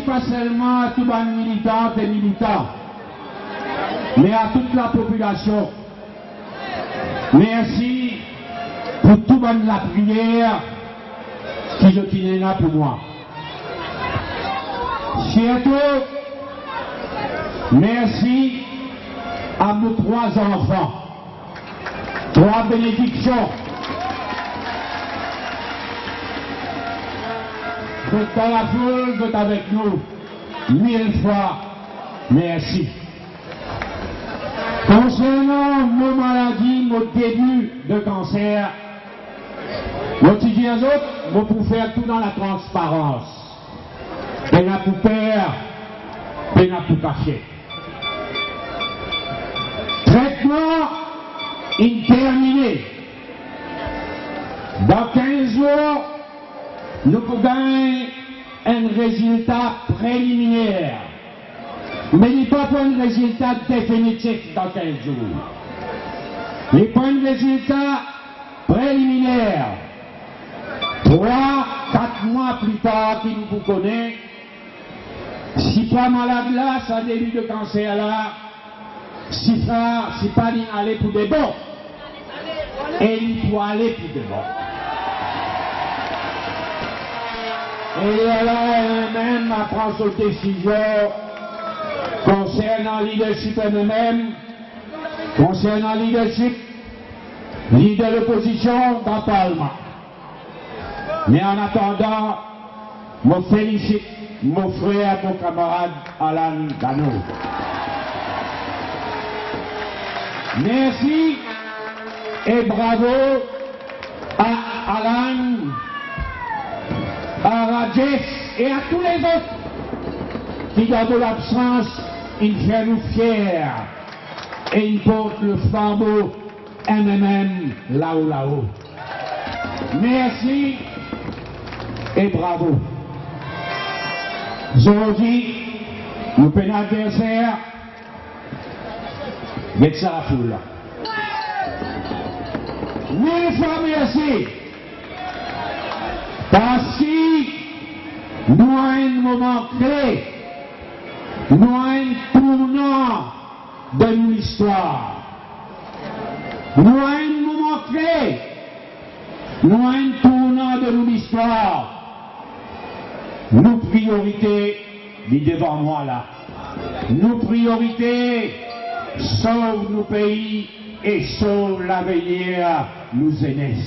pas seulement à tous les militantes et militants, mais à toute la population. Merci pour tout le monde la prière qui je tenais là pour moi. Surtout, merci à mes 3 enfants, 3 bénédictions. Vous êtes dans la foule, vous êtes avec nous. 1000 fois, merci. Concernant nos maladies, nos débuts de cancer, nos petits autres, vous pouvez faire tout dans la transparence. Et n'a pour père, et n'a pour cacher. Traitement terminé. Dans 15 jours, nous pouvons gagner un résultat préliminaire. Mais il n'y a pas un résultat définitif dans 15 jours. Il n'y a pas un résultat préliminaire. 3-4 mois plus tard, qui nous connaît, si pas malade là, ça début de cancer là, si pas aller pour des bons, et il faut aller pour des bons. Et alors, elle-même apprend sa décision concernant le leadership elle-même, concernant le leadership, leader de l'opposition dans le Parlement. Mais en attendant, je félicite mon frère, mon camarade Alan Dano. Merci et bravo à Alan, à Rajesh et à tous les autres qui, dans de l'absence, ils font nous fiers et ils portent le flambeau MMM là-haut. Merci et bravo. Aujourd'hui, nous prenons l'adversaire, mais ça la foule là. 1000 fois merci. Parce que nous avons un moment clé, nous avons un tournant de l'histoire. Nous avons un moment clé, nous avons un tournant de l'histoire. Nos priorités, dit devant moi là, nos priorités sauvent nos pays et sauvent l'avenir nous aînés.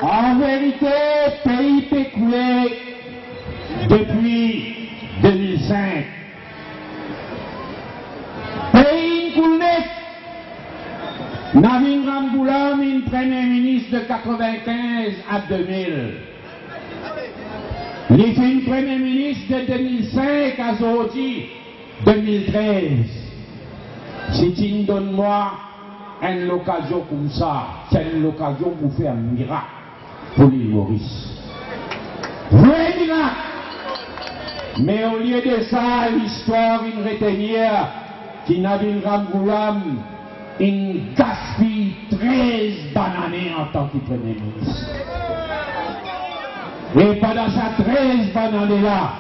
En vérité, pays péculé depuis 2005. Pays coulé. Navin Ramgoulam, un premier ministre de 95 à 2000. Il fait un premier ministre de 2005 à aujourd'hui, 2013. Si tu me donnes moi une occasion comme ça, c'est une occasion pour faire un miracle pour l'île Maurice. Vrai miracle. Mais au lieu de ça, l'histoire, une retenir qui Navin Ramgoulam, il gaspille 13 bananes en tant que Premier ministre. Et pendant ces 13 bananes-là,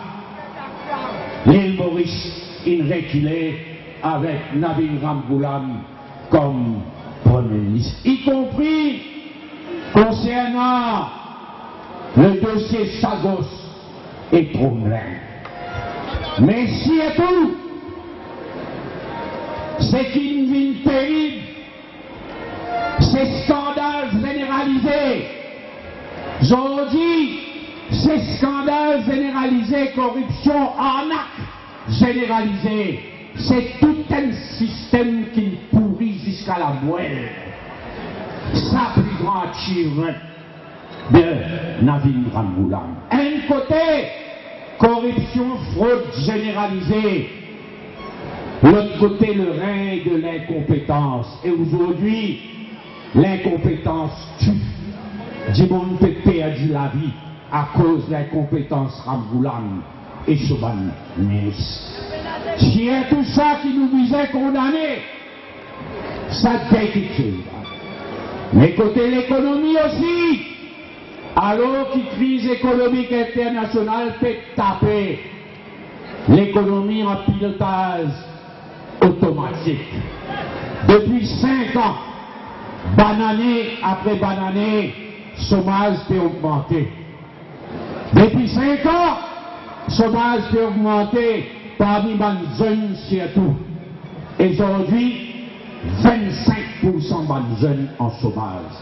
l'île Maurice, il reculait avec Navin Ramgoulam comme Premier ministre, y compris concernant le dossier Sagos et Tromelin. Mais si et tout, c'est une vie terrible, ces scandales généralisés. Aujourd'hui, ces scandales généralisés, corruption, arnaque généralisée, c'est tout un système qui pourrit jusqu'à la moelle. Ça, plus grand achievement de Navin Ramgoulam. Un côté, corruption, fraude généralisée. L'autre côté, le règne de l'incompétence. Et aujourd'hui, l'incompétence tue. Du monde peut perdre la vie à cause de l'incompétence Ramgoulam et Soban ministre. Si c'est tout ça qui nous visait condamner, ça fait quelque chose. Mais côté l'économie aussi, Alors que crise économique internationale peut taper l'économie en pilotage automatique. Depuis 5 ans, année après année, chômage peut augmenter. Depuis 5 ans, chômage peut augmenter parmi les jeunes surtout. Aujourd'hui, 25% de jeunes en chômage.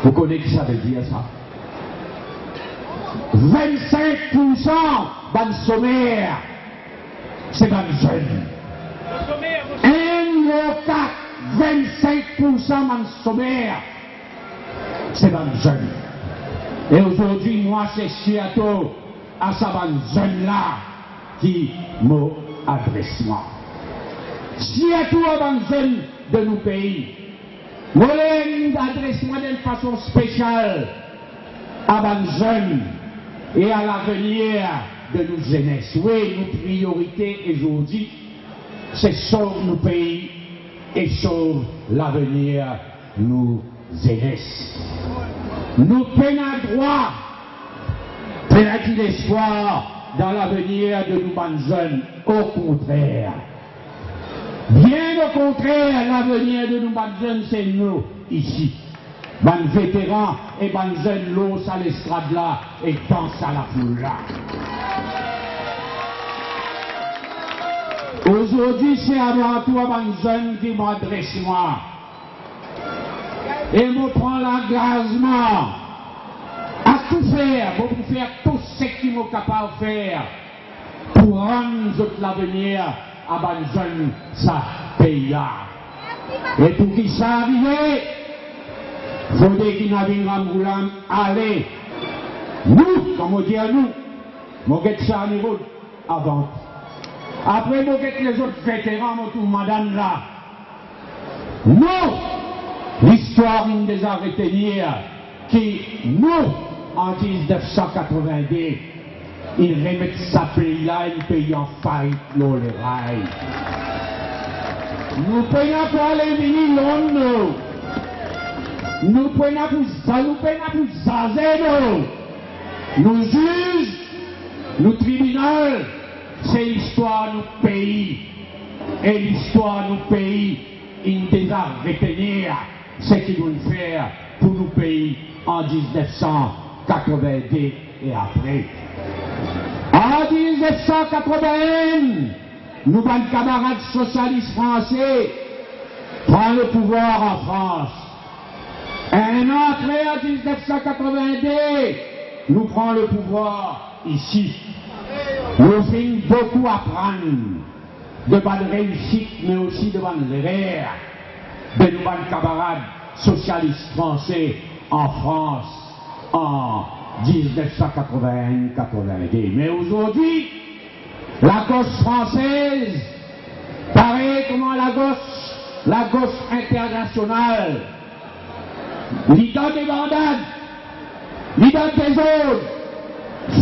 Vous connaissez ce que ça veut dire ça? 25% de sommaire, c'est dans les jeunes. 25% de sommaire, c'est dans les jeunes. Et aujourd'hui, moi, c'est surtout à ces jeunes-là qui m'adresse moi. Surtout à ces jeunes de nos pays. Moi, m'adresse moi d'une façon spéciale à ces jeunes et à l'avenir de nos jeunesse. Oui, nos priorités aujourd'hui, c'est sauver nos pays et sauver l'avenir de nos jeunesse. Nous prenons droit, prenons l'espoir dans l'avenir de nos jeunes. Au contraire. Bien au contraire, l'avenir de nos jeunes, c'est nous, ici. Ban vétérans et ban jeunes l'os à l'estrade là et dansent à la foule là. Aujourd'hui, c'est avant tout à ban jeunes qui m'adressent moi. Et me prend l'engagement à tout faire, pour faire tout ce qu'ils sont capables de faire pour rendre l'avenir à ban jeunes, ça pays là. Et pour qu'ils ça arrive, il faut qu'il n'avait pas aller. Nous, comme on dit à nous, on get ça à niveau avant. Après, on get les autres vétérans, on trouve madame là. Nous, l'histoire des a retenir qui, nous, en 1982, ils remettent sa pays là, ils payent en faillite, l'eau, les rails. Nous payons pour aller venir Londres. Nous prenons pour ça, nous prenons pour ça, nous juges, nous tribunaux, c'est l'histoire de nos pays. Et l'histoire de nos pays, il nous a retenir ce qu'ils vont faire pour nos pays en 1982 et après. En 1981, nos camarades socialistes français prennent le pouvoir en France. Un an après, en 1982, nous prenons le pouvoir ici. Nous avons beaucoup à prendre de bonnes réussites, mais aussi de bonnes erreurs de nos camarades socialistes français en France en 1981-82. Mais aujourd'hui, la gauche française, pareil comme la gauche internationale, l'idée des bandades, l'idée des autres,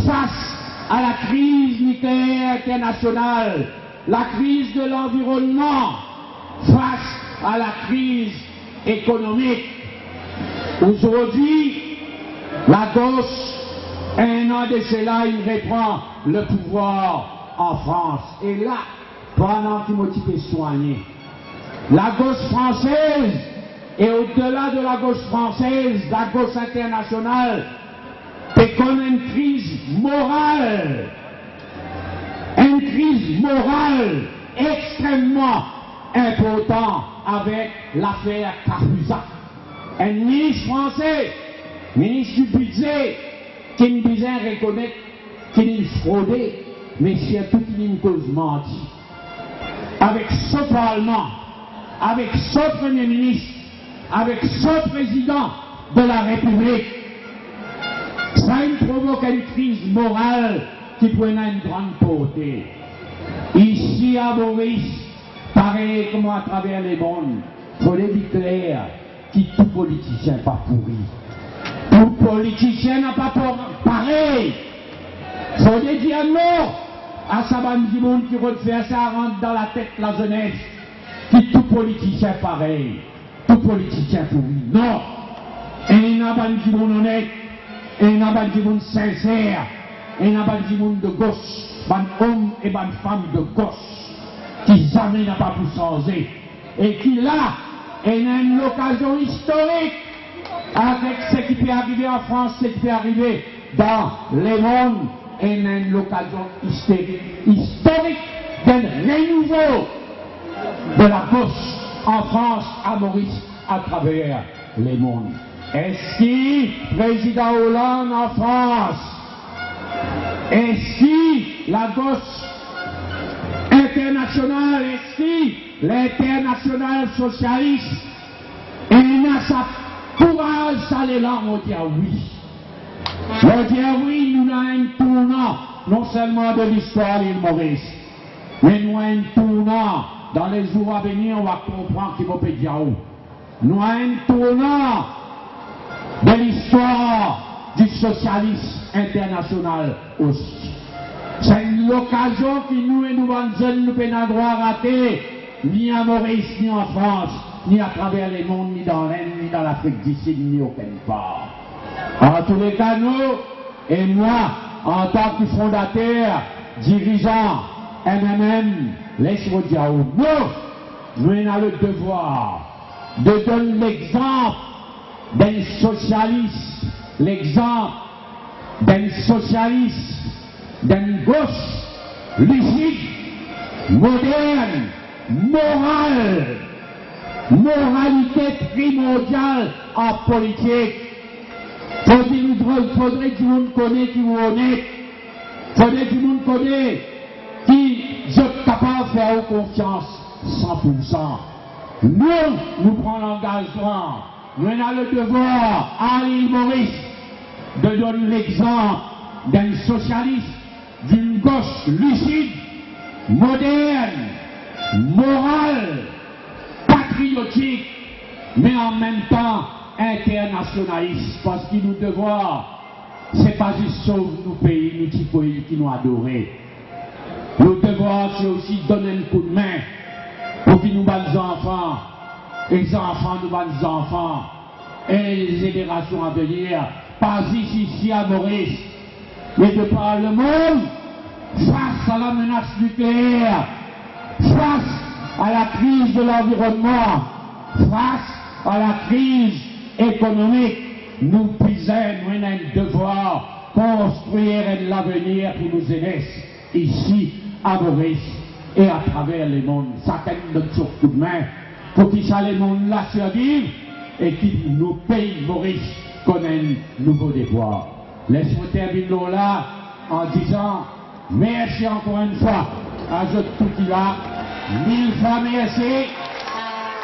face à la crise nucléaire internationale, la crise de l'environnement, face à la crise économique. Aujourd'hui, la gauche, un an de cela, il reprend le pouvoir en France. Et là, pendant qu'il m'a été soigné, la gauche française, et au-delà de la gauche française, la gauche internationale, c'est comme une crise morale extrêmement importante avec l'affaire Cahuzac. Un ministre français, ministre du budget, qui ne disait reconnaître qu'il est fraudé, mais surtout qu'il est une cause mentie. Avec ce Parlement, avec ce Premier ministre, avec ce président de la République, ça provoque une crise morale qui prenait une grande portée. Ici à Maurice, pareil comme à travers les mondes, il faut dire clair que tout politicien n'est pas pourri. Tout politicien n'a pas pareil. Il faut dire non à sa bande du monde qui refait ça rentre dans la tête la jeunesse. Que tout politicien pareil. Tout politicien pourri. Non. Et il y a une bande du monde honnête. Et il y a des gens sincères, et il y a des gens de gauche, des hommes et des femmes de gauche, qui jamais n'a pas pu changer. Et qui là, est une occasion historique avec ce qui peut arriver en France, ce qui peut arriver dans le monde, et une occasion historique d'un renouveau de la gauche en France, à Maurice, à travers le monde. Est-ce que président Hollande en France, est-ce que la gauche internationale, est-ce que l'international socialiste, il a sa courage d'aller là, on dit oui. On dit oui, nous avons un tournant, non seulement de l'histoire de l'île Maurice, mais nous avons un tournant. Dans les jours à venir, on va comprendre qu'il va pédir où. Nous avons un tournant de l'histoire du socialisme international aussi. C'est l'occasion que nous et nous jeunes nous n'avons droit rater, ni à Maurice, ni en France, ni à travers les mondes, ni dans l'Inde, ni dans l'Afrique du Sud, ni aucune part. En tous les cas, nous et moi, en tant que fondateur, dirigeant, MMM, laisse-moi dire, nous avons le devoir de donner l'exemple d'un socialiste, l'exemple d'un socialiste, d'une gauche lucide, moderne, morale, moralité primordiale en politique. Faudrait que tout le monde connaisse qui est honnête, faudrait que tout le monde connaisse qui est capable de faire confiance 100%. Nous prenons l'engagement, nous avons le devoir à l'île Maurice de donner l'exemple d'un socialiste, d'une gauche lucide, moderne, morale, patriotique, mais en même temps internationaliste, parce que nos devoirs, c'est pas juste sauver nos pays, nos petits pays qui nous adorent. Nos devoirs, c'est aussi donner un coup de main pour que nous battions enfants, les enfants nous battent enfants, et les générations à venir, pas ici à Maurice, mais de par le monde, face à la menace nucléaire, face à la crise de l'environnement, face à la crise économique, nous puisons, nous avons un devoir construire l'avenir pour nos jeunesses, ici à Maurice et à travers le monde. Ça fait notre coup de main pour que ça le monde là survive et que nos pays Maurice connaissent un nouveau devoir. Laisse-moi terminer là en disant merci encore une fois à ce tout qui là. 1000 fois merci.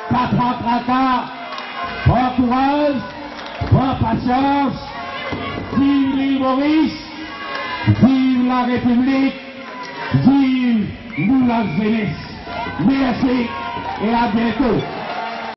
Pas trop tracas, pas courage, pas patience. Vive l'île Maurice, vive la République, vive nous la jeunesse. Merci et à bientôt.